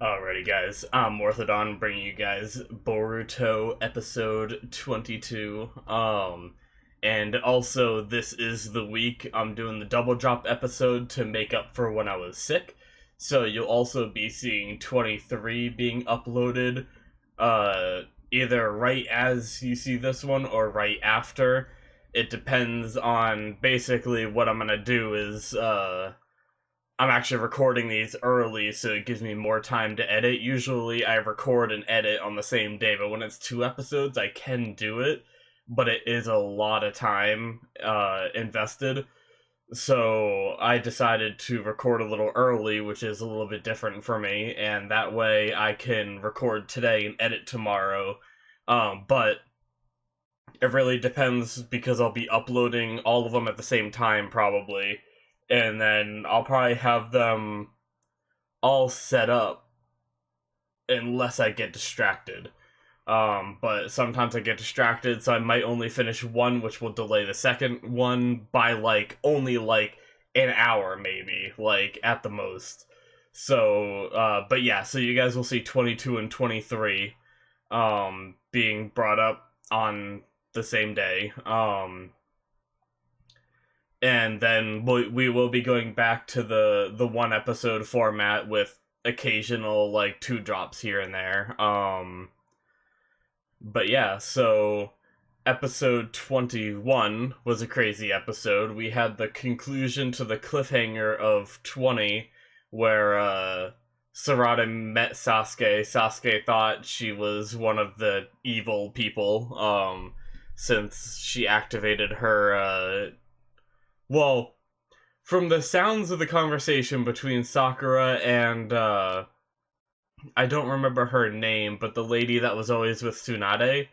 Alrighty, guys. I'm Morthadon, bringing you guys Boruto episode 22. And also this is the week I'm doing the double drop episode to make up for when I was sick. So you'll also be seeing 23 being uploaded, either right as you see this one or right after. It depends on basically what I'm gonna do is, I'm actually recording these early, so it gives me more time to edit. Usually I record and edit on the same day, but when it's 2 episodes, I can do it, but it is a lot of time invested. So I decided to record a little early, which is a little bit different for me, and that way I can record today and edit tomorrow. But it really depends because I'll be uploading all of them at the same time, probably, and then I'll probably have them all set up unless I get distracted. But sometimes I get distracted, so I might only finish one, which will delay the second one by only an hour, maybe, at the most. So, but yeah, so you guys will see 22 and 23 being brought up on the same day. And then we will be going back to the one episode format with occasional two drops here and there. But yeah, so episode 21 was a crazy episode. We had the conclusion to the cliffhanger of 20, where Sarada met Sasuke. Sasuke thought she was one of the evil people, since she activated her, well, from the sounds of the conversation between Sakura and, I don't remember her name, but the lady that was always with Tsunade,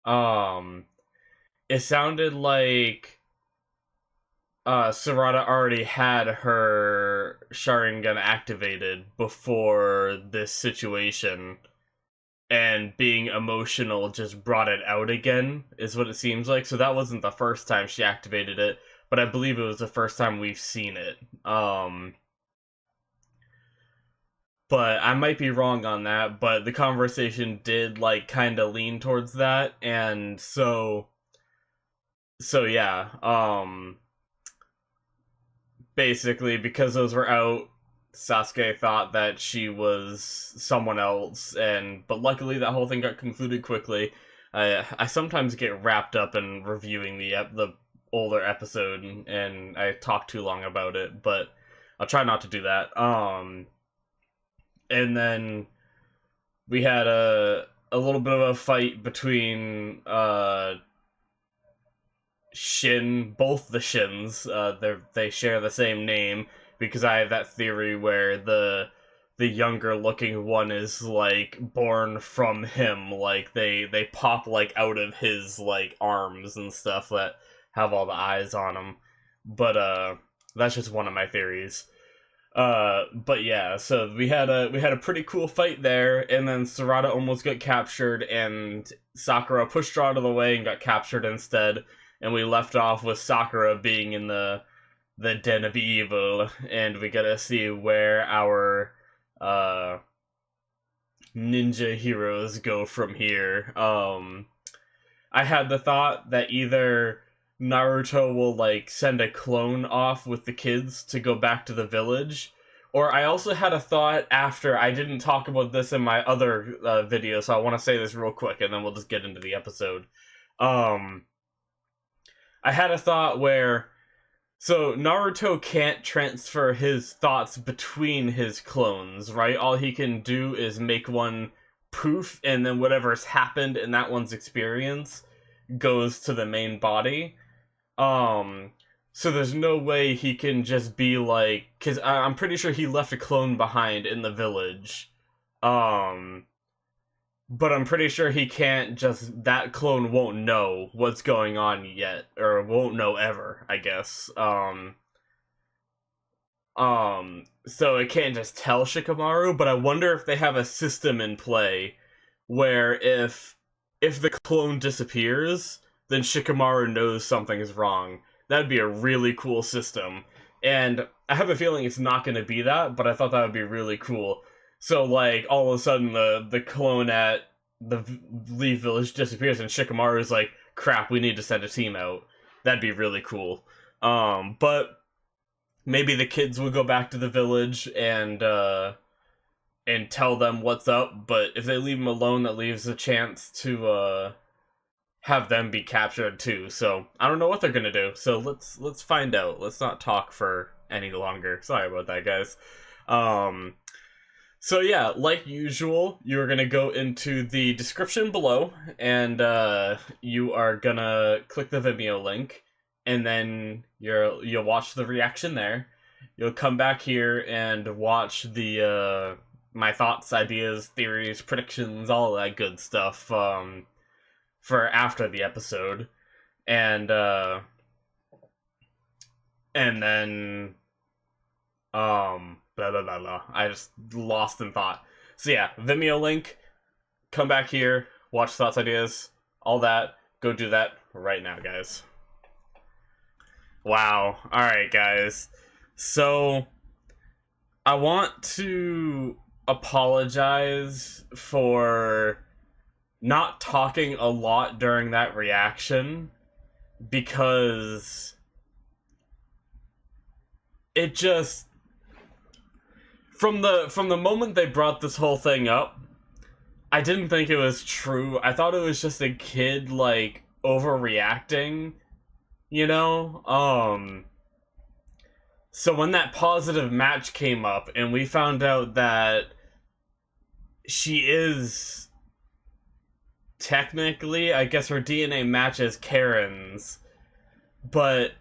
um, it sounded like, Sarada already had her Sharingan activated before this situation, and being emotional just brought it out again, is what it seems like. So that wasn't the first time she activated it, but I believe it was the first time we've seen it. But I might be wrong on that, but the conversation did, kind of lean towards that, and so yeah, basically, because those were out, Sasuke thought that she was someone else, but luckily that whole thing got concluded quickly. I sometimes get wrapped up in reviewing the older episode, and I talk too long about it, but I'll try not to do that. And then we had a little bit of a fight between both the Shins. They share the same name, because I have that theory where the younger looking one is born from him. They pop out of his arms and stuff that have all the eyes on them. But that's just one of my theories. But yeah, so we had a pretty cool fight there, and then Sarada almost got captured, and Sakura pushed her out of the way and got captured instead. And we left off with Sakura being in the den of evil, and we gotta see where our ninja heroes go from here. I had the thought that either Naruto will send a clone off with the kids to go back to the village, or I also had a thought after. I didn't talk about this in my other video, so I want to say this real quick, and then we'll just get into the episode. I had a thought where, so Naruto can't transfer his thoughts between his clones, right? All he can do is make one poof, and then whatever's happened in that one's experience goes to the main body. So there's no way he can just be because I'm pretty sure he left a clone behind in the village. But I'm pretty sure he can't that clone won't know what's going on yet, or won't know ever, I guess. So it can't just tell Shikamaru, but I wonder if they have a system in play where if the clone disappears, then Shikamaru knows something is wrong. That'd be a really cool system. And I have a feeling it's not going to be that, but I thought that would be really cool. So like all of a sudden the clone at the Leaf Village disappears, and Shikamaru's like, "Crap, we need to send a team out." That'd be really cool. But maybe the kids will go back to the village and tell them what's up. But if they leave them alone, that leaves a chance to have them be captured too. So I don't know what they're gonna do. So let's find out. Let's not talk for any longer. Sorry about that, guys. Um, so yeah, like usual, you're gonna go into the description below, and you are gonna click the Vimeo link, and then you'll watch the reaction there. You'll come back here and watch the my thoughts, ideas, theories, predictions, all that good stuff for after the episode, and then blah blah blah blah. I just lost in thought. So yeah, Vimeo link. Come back here, watch thoughts, ideas, all that. Go do that right now, guys. Wow. All right, guys. So I want to apologize for not talking a lot during that reaction, because it just from the moment they brought this whole thing up, I didn't think it was true. I thought it was just a kid like overreacting, you know? So when that positive match came up and we found out that she is technically, I guess her DNA matches Karen's, but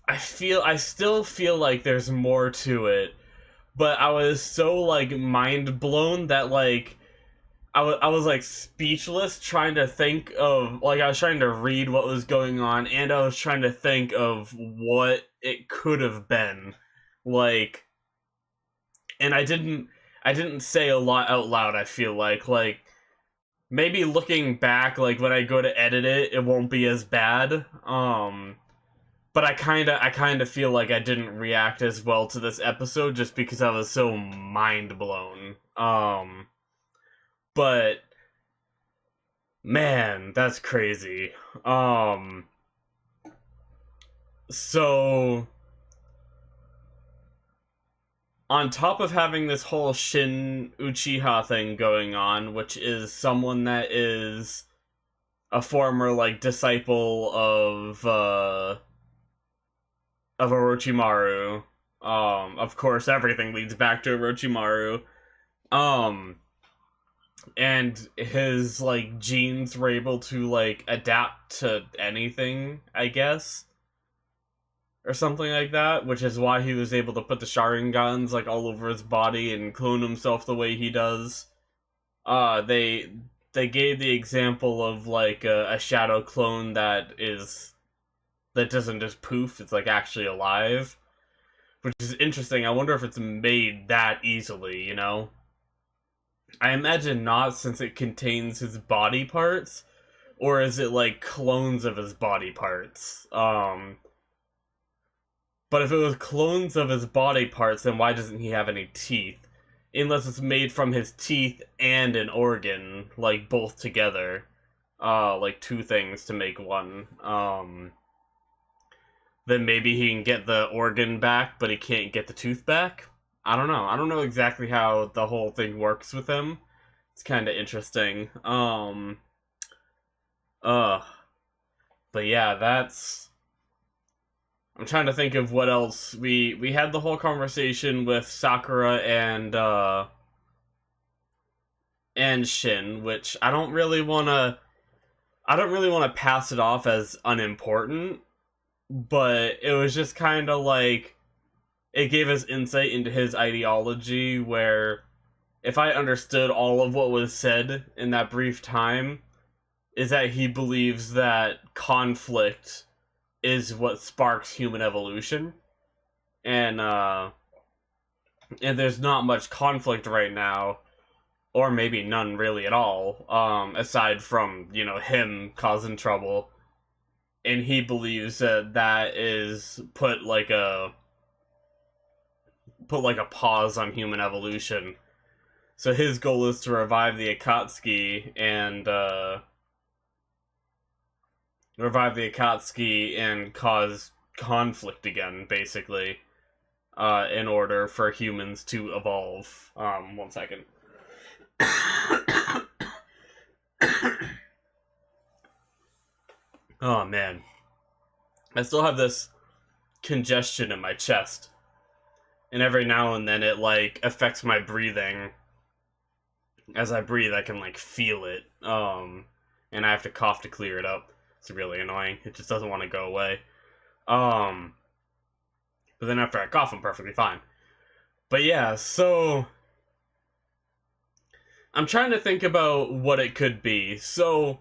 I still feel like there's more to it. But I was so like mind blown that like I was like speechless, trying to think of, like, I was trying to read what was going on, and I was trying to think of what it could have been, like, and I didn't say a lot out loud. I feel like maybe looking back, like when I go to edit it, it won't be as bad. But I kind of feel like I didn't react as well to this episode just because I was so mind blown. But man, that's crazy. So on top of having this whole Shin Uchiha thing going on, which is someone that is a former like disciple of Orochimaru. Of course, everything leads back to Orochimaru. And his like genes were able to like adapt to anything, I guess, or something like that, which is why he was able to put the Sharingans like all over his body and clone himself the way he does. They gave the example of like a shadow clone that doesn't just poof, it's like actually alive, which is interesting. I wonder if it's made that easily, you know? I imagine not, since it contains his body parts, or is it like clones of his body parts? But if it was clones of his body parts, then why doesn't he have any teeth? Unless it's made from his teeth and an organ, like both together. Like two things to make one. Then maybe he can get the organ back, but he can't get the tooth back? I don't know. I don't know exactly how the whole thing works with him. It's kind of interesting. But yeah, that's... I'm trying to think of what else. We had the whole conversation with Sakura and Shin, which I don't really want to pass it off as unimportant, but it was just kind of like, it gave us insight into his ideology, where if I understood all of what was said in that brief time, is that he believes that conflict is what sparks human evolution. And there's not much conflict right now, or maybe none really at all, aside from, you know, him causing trouble. And he believes that is put like a pause on human evolution. So his goal is to revive the Akatsuki and cause conflict again, basically, in order for humans to evolve. One second. Oh man, I still have this congestion in my chest, and every now and then it like affects my breathing. As I breathe, I can like feel it, and I have to cough to clear it up. It's really annoying. It just doesn't want to go away. But then after I cough, I'm perfectly fine. But yeah, so I'm trying to think about what it could be. So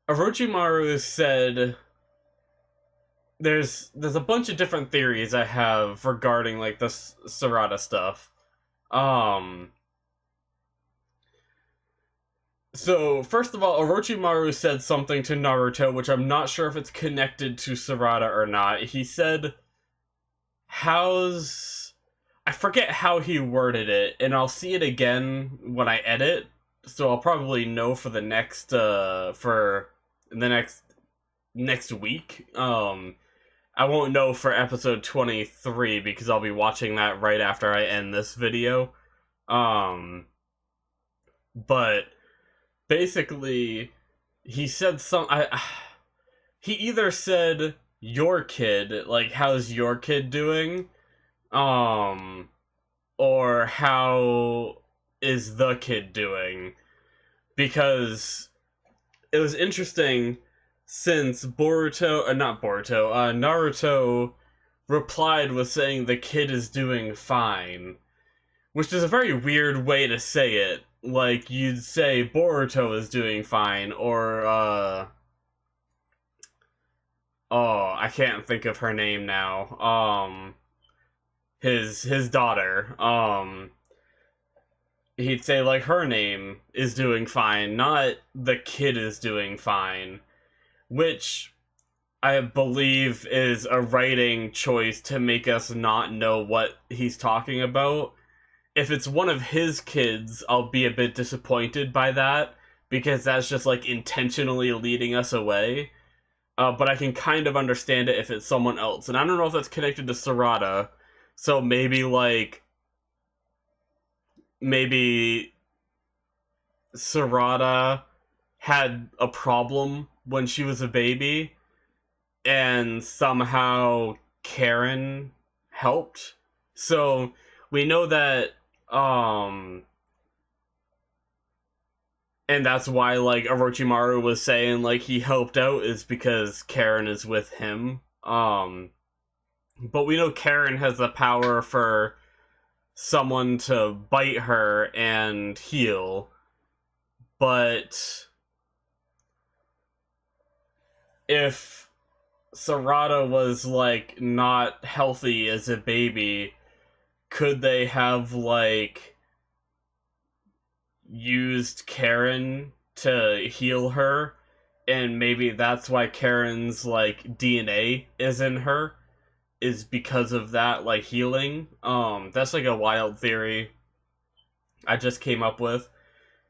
Orochimaru said there's a bunch of different theories I have regarding like the Sarada stuff. So, first of all, Orochimaru said something to Naruto, which I'm not sure if it's connected to Sarada or not. He said, I forget how he worded it, and I'll see it again when I edit, so I'll probably know for the next, next week. I won't know for episode 23, because I'll be watching that right after I end this video. But basically, he said he either said, your kid, like, how's your kid doing? Or how is the kid doing? Because it was interesting since Naruto replied with saying the kid is doing fine. Which is a very weird way to say it. Like, you'd say Boruto is doing fine, or, oh, I can't think of her name now. His daughter, he'd say, like, her name is doing fine, not the kid is doing fine. Which I believe is a writing choice to make us not know what he's talking about. If it's one of his kids, I'll be a bit disappointed by that, because that's just, like, intentionally leading us away. But I can kind of understand it if it's someone else. And I don't know if that's connected to Sarada, so maybe Sarada had a problem when she was a baby, and somehow Karen helped. So we know that, and that's why, like, Orochimaru was saying, like, he helped out is because Karen is with him. But we know Karen has the power for someone to bite her and heal. But if Sarada was, like, not healthy as a baby, could they have, like, used Karen to heal her? And maybe that's why Karen's, like, DNA is in her, is because of that, like, healing. That's, like, a wild theory I just came up with.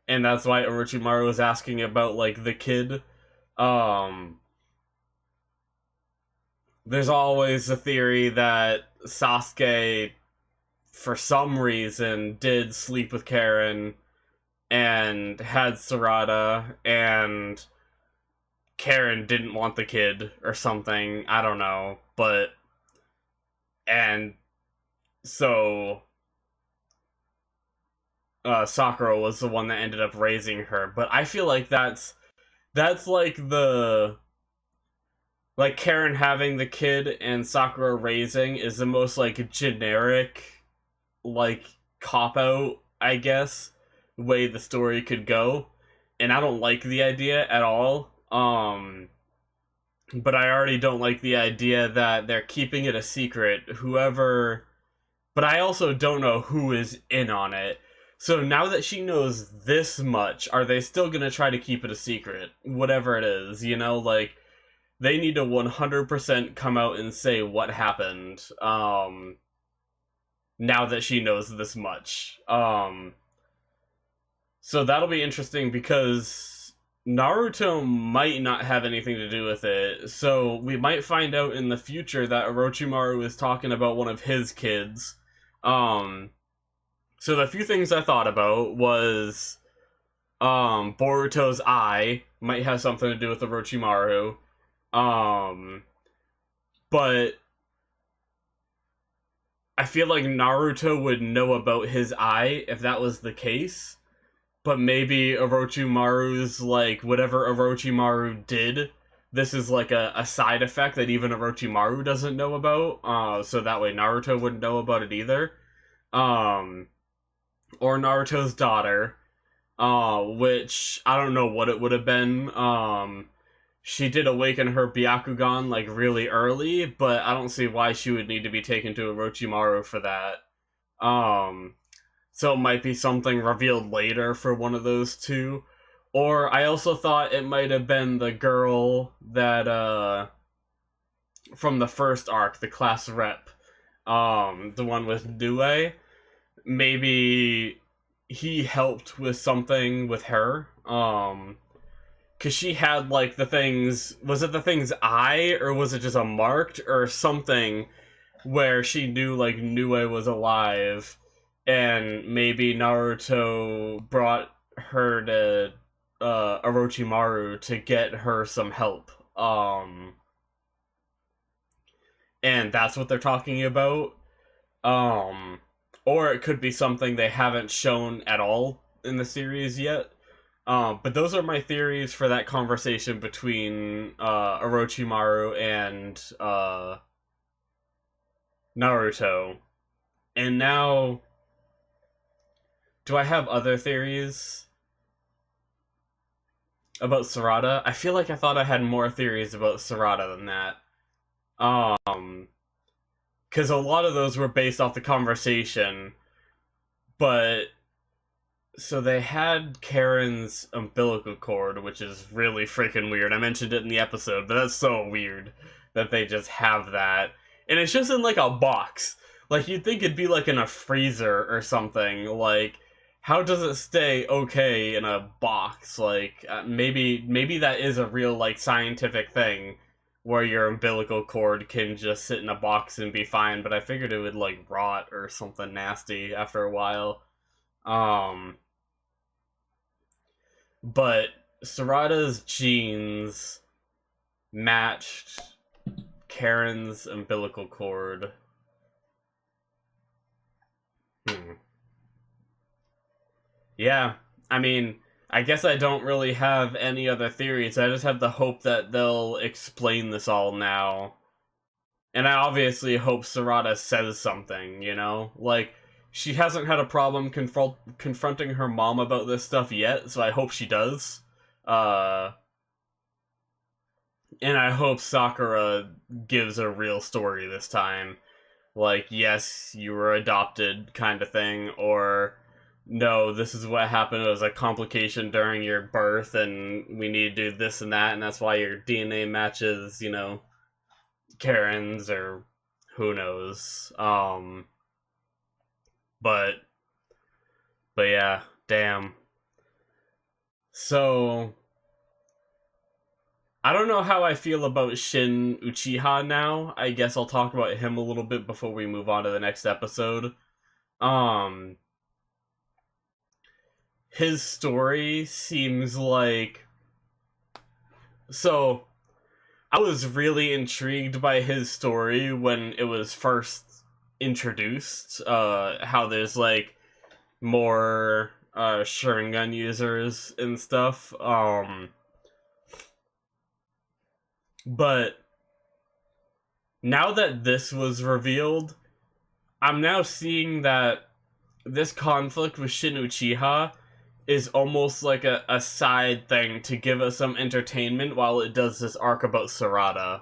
And that's why Orochimaru was asking about, like, the kid. There's always a theory that Sasuke, for some reason, did sleep with Karen and had Sarada, and Karen didn't want the kid or something. I don't know. And so Sakura was the one that ended up raising her. But I feel like that's like like, Karen having the kid and Sakura raising is the most, like, generic, like, cop-out, I guess, way the story could go. And I don't like the idea at all. But I already don't like the idea that they're keeping it a secret. But I also don't know who is in on it. So now that she knows this much, are they still gonna try to keep it a secret? Whatever it is, you know? Like, they need to 100% come out and say what happened. now that she knows this much. So that'll be interesting because Naruto might not have anything to do with it. So we might find out in the future that Orochimaru is talking about one of his kids. So the few things I thought about was Boruto's eye might have something to do with Orochimaru. But I feel like Naruto would know about his eye if that was the case. But maybe Orochimaru's, like, whatever Orochimaru did, this is like a side effect that even Orochimaru doesn't know about. So that way Naruto wouldn't know about it either. Or Naruto's daughter, which I don't know what it would have been. She did awaken her Byakugan like really early, but I don't see why she would need to be taken to Orochimaru for that. So it might be something revealed later for one of those two. Or I also thought it might have been the girl that from the first arc, the class rep, the one with Due. Maybe he helped with something with her. Because she had, like, the things... Was it the thing's eye, or was it just a marked, or something where she knew, like, Nue was alive, and maybe Naruto brought her to Orochimaru to get her some help. And that's what they're talking about. Or it could be something they haven't shown at all in the series yet. But those are my theories for that conversation between Orochimaru and Naruto. And now, do I have other theories about Sarada? I feel like I thought I had more theories about Sarada than that. Because a lot of those were based off the conversation, but... So they had Karen's umbilical cord, which is really freaking weird. I mentioned it in the episode, but that's so weird that they just have that. And it's just in, like, a box. Like, you'd think it'd be, like, in a freezer or something. Like, how does it stay okay in a box? Like, maybe that is a real, like, scientific thing where your umbilical cord can just sit in a box and be fine, but I figured it would, like, rot or something nasty after a while. But Sarada's genes matched Karen's umbilical cord. Yeah, I mean, I guess I don't really have any other theories. I just have the hope that they'll explain this all now. And I obviously hope Sarada says something, you know? Like, she hasn't had a problem confronting her mom about this stuff yet, so I hope she does. And I hope Sakura gives a real story this time. Like, yes, you were adopted kind of thing, or no, this is what happened. It was a complication during your birth, and we need to do this and that, and that's why your DNA matches, you know, Karen's, or who knows. But yeah, damn. So, I don't know how I feel about Shin Uchiha now. I guess I'll talk about him a little bit before we move on to the next episode. His story seems like... So, I was really intrigued by his story when it was first introduced, how there's, like, more Sharingan users and stuff, but now that this was revealed, I'm now seeing that this conflict with Shin Uchiha is almost like a side thing to give us some entertainment while it does this arc about Sarada.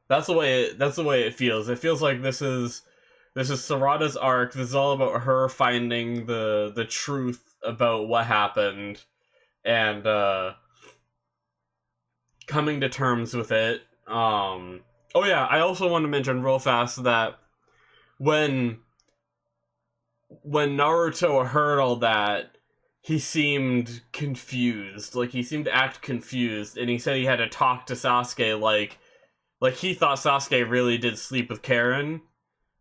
That's the way it feels. It feels like this is Sarada's arc. This is all about her finding the truth about what happened and coming to terms with it. Oh yeah, I also want to mention real fast that when when Naruto heard all that, he seemed confused. Like he seemed to act confused, and he said he had to talk to Sasuke like he thought Sasuke really did sleep with Karen,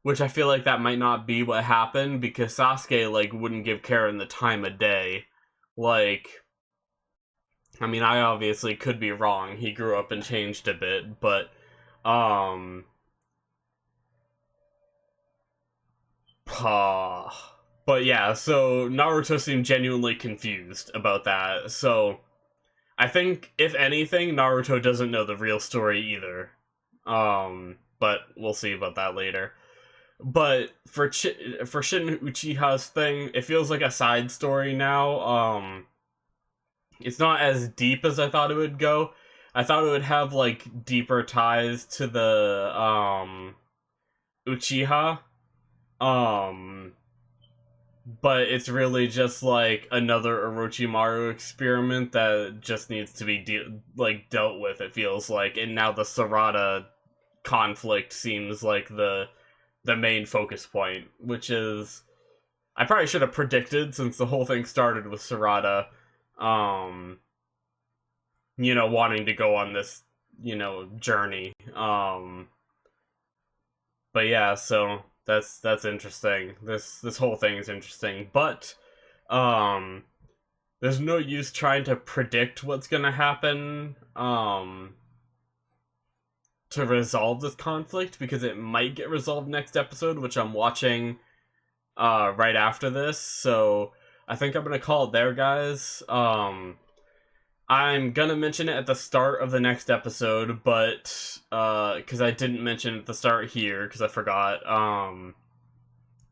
which I feel like that might not be what happened because Sasuke like wouldn't give Karen the time of day. Like I mean, I obviously could be wrong. He grew up and changed a bit, but um uh, but yeah, so Naruto seemed genuinely confused about that. So I think if anything, Naruto doesn't know the real story either. But we'll see about that later. But for Shin Uchiha's thing, it feels like a side story now. It's not as deep as I thought it would go. I thought it would have like deeper ties to the Uchiha. Um but it's really just like another Orochimaru experiment that just needs to be dealt with, it feels like. And now the Sarada conflict seems like the main focus point, which is I probably should have predicted since the whole thing started with Sarada um wanting to go on this, journey. But yeah, so that's interesting. This whole thing is interesting, but um there's no use trying to predict what's going to happen to resolve this conflict because it might get resolved next episode, which I'm watching right after this. So I think I'm going to call it there, guys. I'm gonna mention it at the start of the next episode, but because I didn't mention it at the start here because I forgot.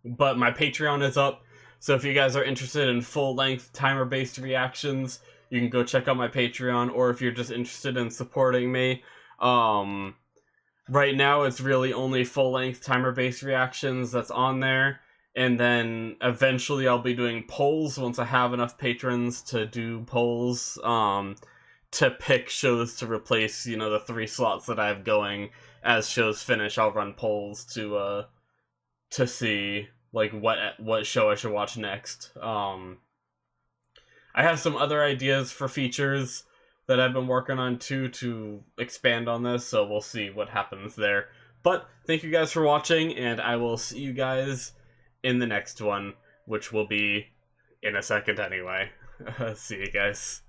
But my Patreon is up, so if you guys are interested in full-length timer-based reactions, you can go check out my Patreon. Or if you're just interested in supporting me, right now it's really only full-length timer-based reactions that's on there. And then eventually I'll be doing polls once I have enough patrons to do polls to pick shows to replace, the 3 slots that I have going. As shows finish, I'll run polls to see like what show I should watch next. I have some other ideas for features that I've been working on too to expand on this, so we'll see what happens there. But thank you guys for watching, and I will see you guys in the next one, which will be in a second anyway. See you guys.